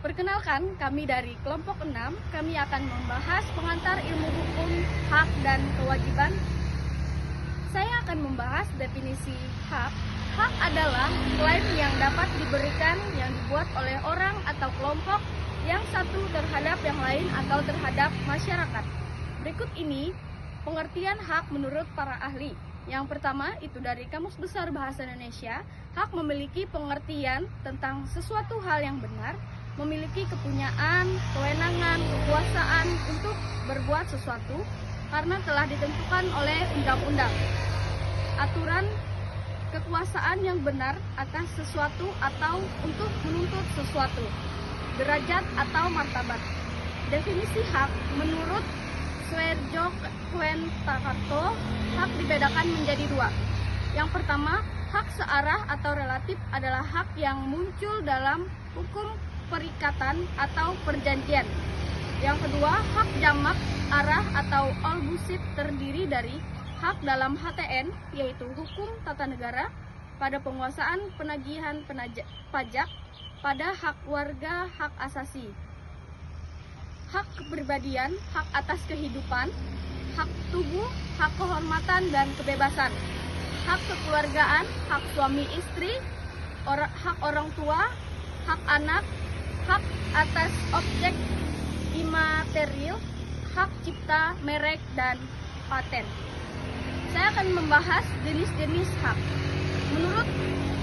Perkenalkan, kami dari kelompok 6, kami akan membahas pengantar ilmu hukum, hak, dan kewajiban. Saya akan membahas definisi hak. Hak adalah klaim yang dapat diberikan yang dibuat oleh orang atau kelompok yang satu terhadap yang lain atau terhadap masyarakat. Berikut ini pengertian hak menurut para ahli. Yang pertama itu dari Kamus Besar Bahasa Indonesia. Hak memiliki pengertian tentang sesuatu hal yang benar, memiliki kepunyaan, kewenangan, kekuasaan untuk berbuat sesuatu karena telah ditentukan oleh undang-undang. Aturan kekuasaan yang benar atas sesuatu atau untuk menuntut sesuatu. Derajat atau martabat. Definisi hak menurut Swerjo Kwentakarto, hak dibedakan menjadi dua. Yang pertama, hak searah atau relatif adalah hak yang muncul dalam hukum perikatan atau perjanjian. Yang kedua, hak jamak arah atau all-busit terdiri dari hak dalam HTN, yaitu hukum tata negara, pada penguasaan penagihan pajak, pada hak warga, hak asasi, hak kepribadian, hak atas kehidupan, hak tubuh, hak kehormatan dan kebebasan, hak kekeluargaan, hak suami istri, hak orang tua, hak anak, hak atas objek imaterial, hak cipta, merek, dan paten. Saya akan membahas jenis-jenis hak. Menurut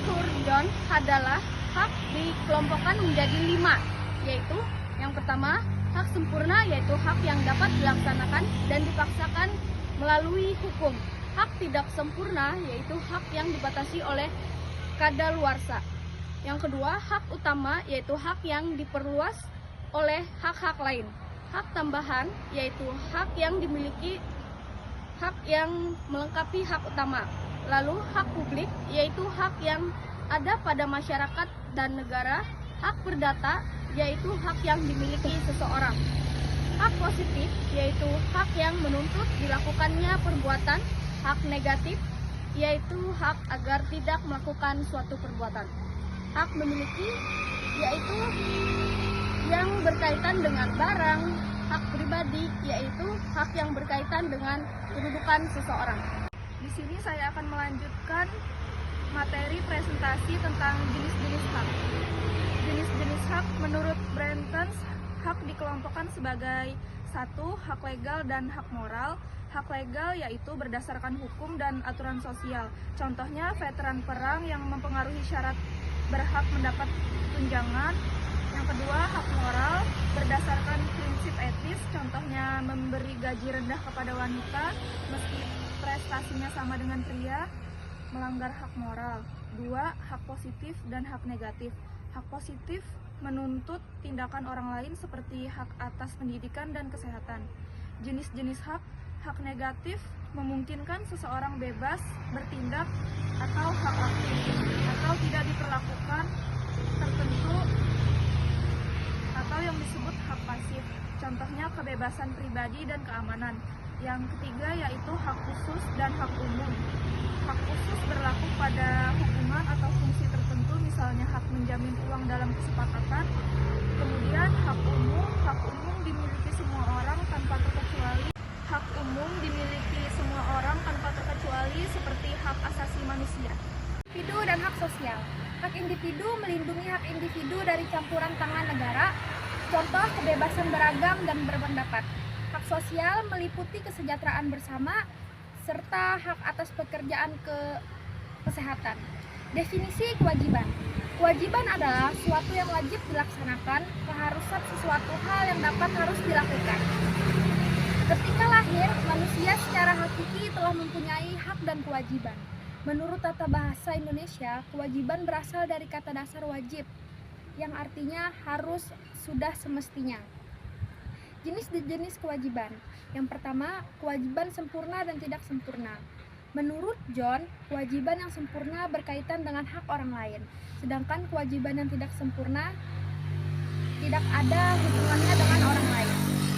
Turjon adalah hak dikelompokkan menjadi 5, yaitu yang pertama, hak sempurna, yaitu hak yang dapat dilaksanakan dan dipaksakan melalui hukum. Hak tidak sempurna, yaitu hak yang dibatasi oleh kadaluarsa. Yang kedua, hak utama, yaitu hak yang diperluas oleh hak-hak lain. Hak tambahan, yaitu hak yang dimiliki, hak yang melengkapi hak utama. Lalu hak publik, yaitu hak yang ada pada masyarakat dan negara. Hak perdata, yaitu hak yang dimiliki seseorang. Hak positif, yaitu hak yang menuntut dilakukannya perbuatan. Hak negatif, yaitu hak agar tidak melakukan suatu perbuatan. Hak memiliki, yaitu yang berkaitan dengan barang. Hak pribadi, yaitu hak yang berkaitan dengan kedudukan seseorang. Di sini saya akan melanjutkan materi presentasi tentang jenis-jenis hak. Jenis-jenis hak menurut Brentens, hak dikelompokkan sebagai 1. Hak legal dan hak moral. Hak legal yaitu berdasarkan hukum dan aturan sosial. Contohnya veteran perang yang mempengaruhi syarat berhak mendapat tunjangan. Yang kedua, hak moral berdasarkan prinsip etis. Contohnya memberi gaji rendah kepada wanita meski prestasinya sama dengan pria, melanggar hak moral. 2. Hak positif dan hak negatif. Hak positif menuntut tindakan orang lain seperti hak atas pendidikan dan kesehatan. Jenis-jenis hak. Hak negatif memungkinkan seseorang bebas bertindak atau hak aktif, atau tidak diperlakukan tertentu, atau yang disebut hak pasif. Contohnya kebebasan pribadi dan keamanan. Yang ketiga yaitu hak khusus dan hak umum. Hak khusus berlaku pada hubungan atau fungsi tertentu, misalnya hak menjamin uang dalam kesepakatan. Kemudian hak umum dimiliki semua orang tanpa terkecuali. Hak umum dimiliki semua orang tanpa terkecuali seperti hak asasi manusia. Individu dan hak sosial. Hak individu melindungi hak individu dari campuran tangan negara. Contoh kebebasan beragam dan berpendapat. Hak sosial meliputi kesejahteraan bersama serta hak atas pekerjaan kesehatan. Definisi kewajiban. Kewajiban adalah sesuatu yang wajib dilaksanakan, keharusan sesuatu hal yang harus dilakukan. Ketika lahir, manusia secara hakiki telah mempunyai hak dan kewajiban. Menurut tata bahasa Indonesia, kewajiban berasal dari kata dasar wajib, yang artinya harus, sudah, semestinya. Jenis-jenis kewajiban. Yang pertama, kewajiban sempurna dan tidak sempurna. Menurut John, kewajiban yang sempurna berkaitan dengan hak orang lain, sedangkan kewajiban yang tidak sempurna tidak ada hubungannya dengan orang lain.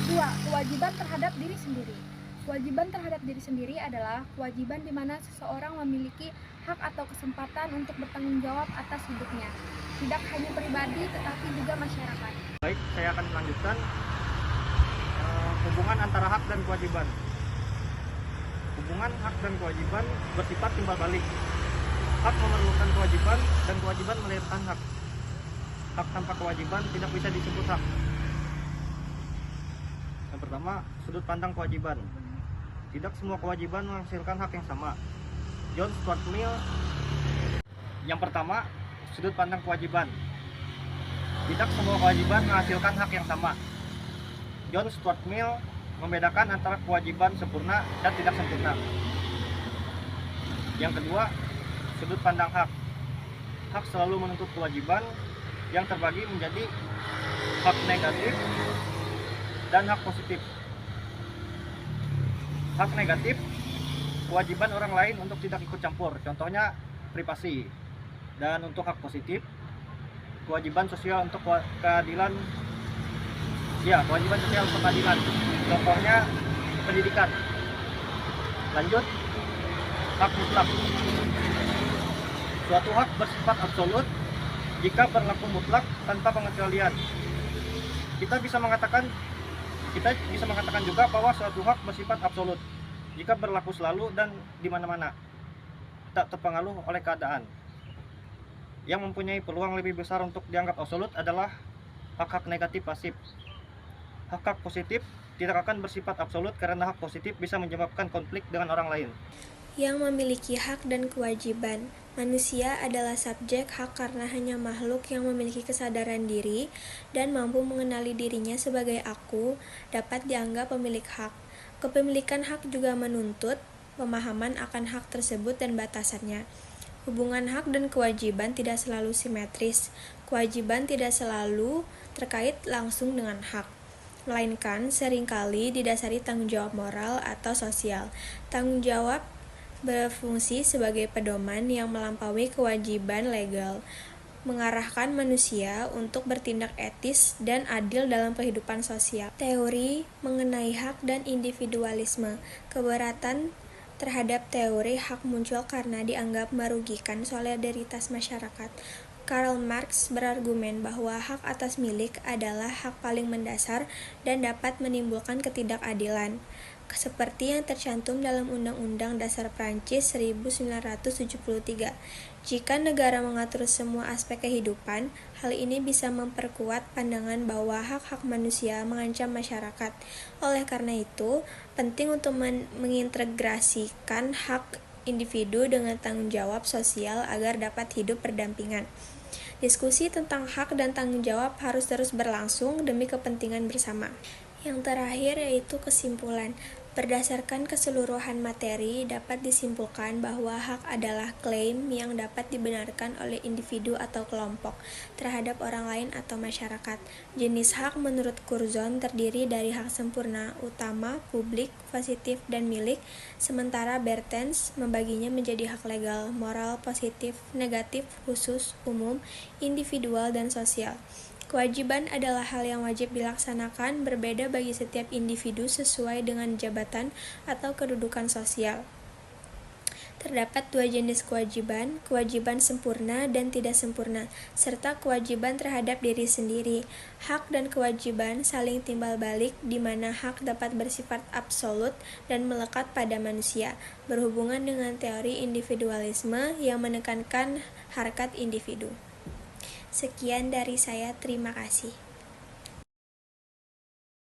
2. Kewajiban terhadap diri sendiri. Kewajiban terhadap diri sendiri adalah kewajiban di mana seseorang memiliki hak atau kesempatan untuk bertanggung jawab atas hidupnya, tidak hanya pribadi tetapi juga masyarakat. Baik, saya akan melanjutkan hubungan antara hak dan kewajiban. Hubungan hak dan kewajiban bersifat timbal balik. Hak memerlukan kewajiban dan kewajiban melahirkan hak. Hak tanpa kewajiban tidak bisa disebut hak. Yang pertama, sudut pandang kewajiban. Tidak semua kewajiban menghasilkan hak yang sama. John Stuart Mill. Yang pertama, sudut pandang kewajiban. Tidak semua kewajiban menghasilkan hak yang sama. John Stuart Mill membedakan antara kewajiban sempurna dan tidak sempurna. Yang kedua, sudut pandang hak. Hak selalu menuntut kewajiban yang terbagi menjadi hak negatif dan hak positif. Hak negatif, kewajiban orang lain untuk tidak ikut campur, contohnya privasi. Dan untuk hak positif, kewajiban sosial untuk keadilan. Ya, kewajiban sosial untuk keadilan, contohnya pendidikan. Lanjut, hak mutlak. Suatu hak bersifat absolut jika berlaku mutlak tanpa pengecualian. Kita bisa mengatakan juga bahwa suatu hak bersifat absolut jika berlaku selalu dan di mana-mana, tak terpengaruh oleh keadaan. Yang mempunyai peluang lebih besar untuk dianggap absolut adalah hak-hak negatif pasif. Hak-hak positif tidak akan bersifat absolut karena hak positif bisa menyebabkan konflik dengan orang lain. Yang memiliki hak dan kewajiban. Manusia adalah subjek hak karena hanya makhluk yang memiliki kesadaran diri dan mampu mengenali dirinya sebagai aku dapat dianggap pemilik hak. Kepemilikan hak juga menuntut pemahaman akan hak tersebut dan batasannya. Hubungan hak dan kewajiban tidak selalu simetris. Kewajiban tidak selalu terkait langsung dengan hak, melainkan seringkali didasari tanggung jawab moral atau sosial. Tanggung jawab berfungsi sebagai pedoman yang melampaui kewajiban legal, mengarahkan manusia untuk bertindak etis dan adil dalam kehidupan sosial. Teori mengenai hak dan individualisme. Keberatan terhadap teori hak muncul karena dianggap merugikan solidaritas masyarakat. Karl Marx berargumen bahwa hak atas milik adalah hak paling mendasar dan dapat menimbulkan ketidakadilan, seperti yang tercantum dalam Undang-Undang Dasar Prancis 1973. Jika negara mengatur semua aspek kehidupan, hal ini bisa memperkuat pandangan bahwa hak-hak manusia mengancam masyarakat. Oleh karena itu, penting untuk mengintegrasikan hak individu dengan tanggung jawab sosial agar dapat hidup berdampingan. Diskusi tentang hak dan tanggung jawab harus terus berlangsung demi kepentingan bersama. Yang terakhir yaitu kesimpulan. Berdasarkan keseluruhan materi, dapat disimpulkan bahwa hak adalah klaim yang dapat dibenarkan oleh individu atau kelompok terhadap orang lain atau masyarakat. Jenis hak menurut Curzon terdiri dari hak sempurna, utama, publik, positif, dan milik, sementara Bertens membaginya menjadi hak legal, moral, positif, negatif, khusus, umum, individual, dan sosial. Kewajiban adalah hal yang wajib dilaksanakan, berbeda bagi setiap individu sesuai dengan jabatan atau kedudukan sosial. Terdapat dua jenis kewajiban, kewajiban sempurna dan tidak sempurna, serta kewajiban terhadap diri sendiri. Hak dan kewajiban saling timbal balik, di mana hak dapat bersifat absolut dan melekat pada manusia, berhubungan dengan teori individualisme yang menekankan harkat individu. Sekian dari saya, terima kasih.